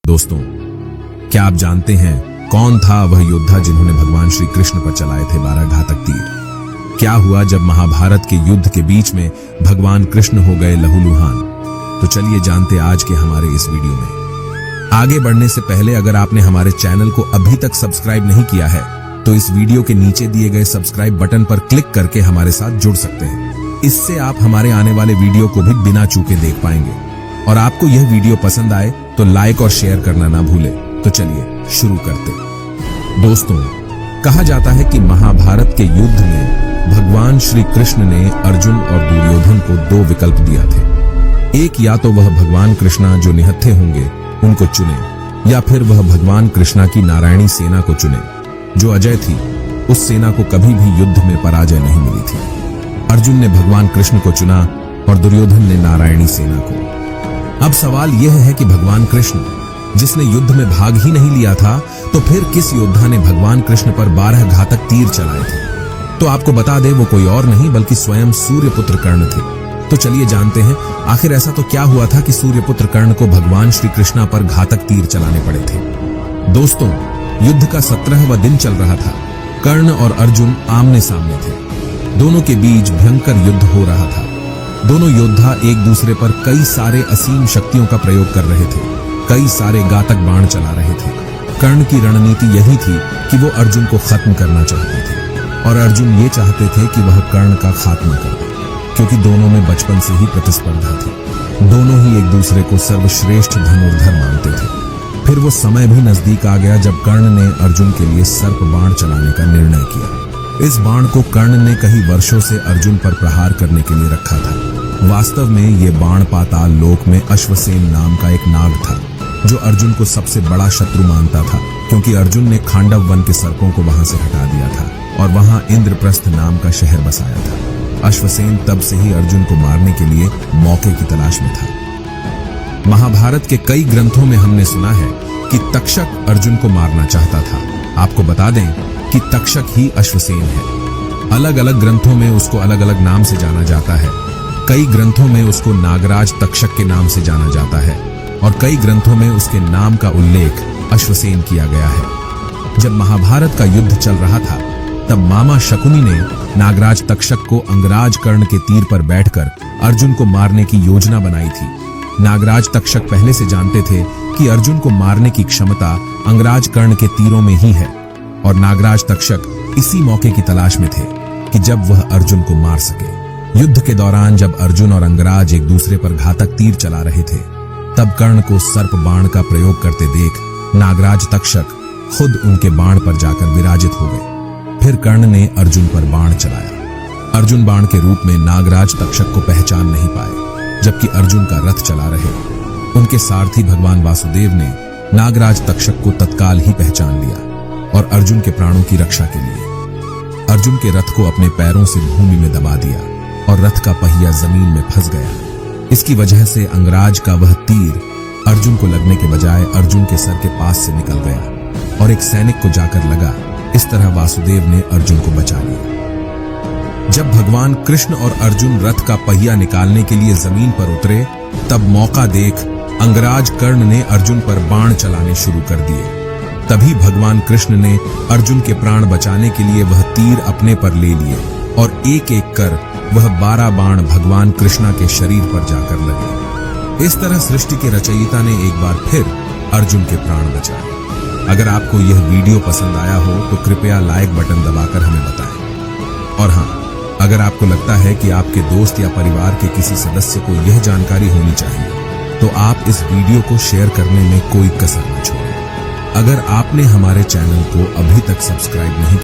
दोस्तों, क्या आप जानते हैं कौन था वह योद्धा जिन्होंने भगवान श्री कृष्ण पर चलाए थे 12 घातक तीर? क्या हुआ जब महाभारत के युद्ध के बीच में भगवान कृष्ण हो गए लहूलुहान? तो चलिए जानते आज के हमारे इस वीडियो में। आगे बढ़ने से पहले अगर आपने हमारे चैनल को अभी तक सब्सक्राइब नहीं किया है तो इस वीडियो के नीचे दिए गए सब्सक्राइब बटन पर क्लिक करके हमारे साथ जुड़ सकते हैं। इससे आप हमारे आने वाले वीडियो को भी बिना चूके देख पाएंगे। और आपको यह वीडियो पसंद आए तो लाइक और शेयर करना ना भूलें। तो चलिए शुरू करते। दोस्तों, कहा जाता है कि महाभारत के युद्ध में भगवान श्री कृष्ण ने अर्जुन और दुर्योधन को 2 विकल्प दिया थे। एक, या तो वह भगवान कृष्णा जो निहत्थे होंगे उनको चुने, या फिर वह भगवान कृष्णा की नारायणी सेना को चुने जो अजय थी। उस सेना को कभी भी युद्ध में पराजय नहीं मिली थी। अर्जुन ने भगवान कृष्ण को चुना और दुर्योधन ने नारायणी सेना को। अब सवाल यह है कि भगवान कृष्ण जिसने युद्ध में भाग ही नहीं लिया था, तो फिर किस योद्धा ने भगवान कृष्ण पर 12 घातक तीर चलाए थे? तो आपको बता दे, वो कोई और नहीं बल्कि स्वयं सूर्यपुत्र कर्ण थे। तो चलिए जानते हैं आखिर ऐसा तो क्या हुआ था कि सूर्यपुत्र कर्ण को भगवान श्री कृष्णा पर घातक तीर चलाने पड़े थे। दोस्तों, युद्ध का 17वां दिन चल रहा था। कर्ण और अर्जुन आमने सामने थे। दोनों के बीच भयंकर युद्ध हो रहा था। दोनों योद्धा एक दूसरे पर कई सारे असीम शक्तियों का प्रयोग कर रहे थे। कई सारे घातक बाण चला रहे थे। कर्ण की रणनीति यही थी कि वो अर्जुन को खत्म करना चाहते थे और अर्जुन ये चाहते थे कि वह कर्ण का खात्मा कर दे, क्योंकि दोनों में बचपन से ही प्रतिस्पर्धा थी। दोनों ही एक दूसरे को सर्वश्रेष्ठ धनुर्धर मानते थे। फिर वो समय भी नजदीक आ गया जब कर्ण ने अर्जुन के लिए सर्प बाण चलाने का निर्णय किया। इस बाण को कर्ण ने कई वर्षों से अर्जुन पर प्रहार करने के लिए रखा था। वास्तव में ये बाण पाताल लोक में अश्वसेन नाम का एक नाग था जो अर्जुन को सबसे बड़ा शत्रु मानता था, क्योंकि अर्जुन ने खांडव वन के सर्पों को वहां से हटा दिया था और वहां इंद्रप्रस्थ नाम का शहर बसाया था। अश्वसेन तब से ही अर्जुन को मारने के लिए मौके की तलाश में था। महाभारत के कई ग्रंथों में हमने सुना है कि तक्षक अर्जुन को मारना चाहता था। आपको बता दें कि तक्षक ही अश्वसेन है। अलग अलग ग्रंथों में उसको अलग अलग नाम से जाना जाता है। कई ग्रंथों में उसको नागराज तक्षक के नाम से जाना जाता है और कई ग्रंथों में उसके नाम का उल्लेख अश्वसेन किया गया है। जब महाभारत का युद्ध चल रहा था तब मामा शकुनी ने नागराज तक्षक को अंगराज कर्ण के तीर पर बैठकर अर्जुन को मारने की योजना बनाई थी। नागराज तक्षक पहले से जानते थे कि अर्जुन को मारने की क्षमता अंगराज कर्ण के तीरों में ही है और नागराज तक्षक इसी मौके की तलाश में थे कि जब वह अर्जुन को मार सके। युद्ध के दौरान जब अर्जुन और अंगराज एक दूसरे पर घातक तीर चला रहे थे तब कर्ण को सर्प बाण का प्रयोग करते देख नागराज तक्षक खुद उनके बाण पर जाकर विराजित हो गए। फिर कर्ण ने अर्जुन पर बाण चलाया। अर्जुन बाण के रूप में नागराज तक्षक को पहचान नहीं पाए, जबकि अर्जुन का रथ चला रहे उनके सारथी भगवान वासुदेव ने नागराज तक्षक को तत्काल ही पहचान लिया और अर्जुन के प्राणों की रक्षा के लिए अर्जुन के रथ को अपने पैरों से भूमि में दबा दिया और रथ का पहिया जमीन में फंस गया। इसकी वजह से अंगराज का वह तीर अर्जुन को लगने के बजाय अर्जुन के सर के पास से निकल गया और एक सैनिक को जाकर लगा। इस तरह वासुदेव ने अर्जुन को बचा लिया। जब भगवान कृष्ण और अर्जुन रथ का पहिया निकालने के लिए जमीन पर उतरे तब मौका देख अंगराज कर्ण ने अर्जुन पर बाण चलाने शुरू कर दिए। तभी भगवान कृष्ण ने अर्जुन के प्राण बचाने के लिए वह तीर अपने पर ले लिए और एक एक कर वह 12 बाण भगवान कृष्णा के शरीर पर जाकर लगे। इस तरह सृष्टि के रचयिता ने एक बार फिर अर्जुन के प्राण बचाए। अगर आपको यह वीडियो पसंद आया हो तो कृपया लाइक बटन दबाकर हमें बताएं। और हाँ, अगर आपको लगता है कि आपके दोस्त या परिवार के किसी सदस्य को यह जानकारी होनी चाहिए तो आप इस वीडियो को शेयर करने में कोई कसर न छोड़ें। अगर आपने हमारे चैनल को अभी तक सब्सक्राइब नहीं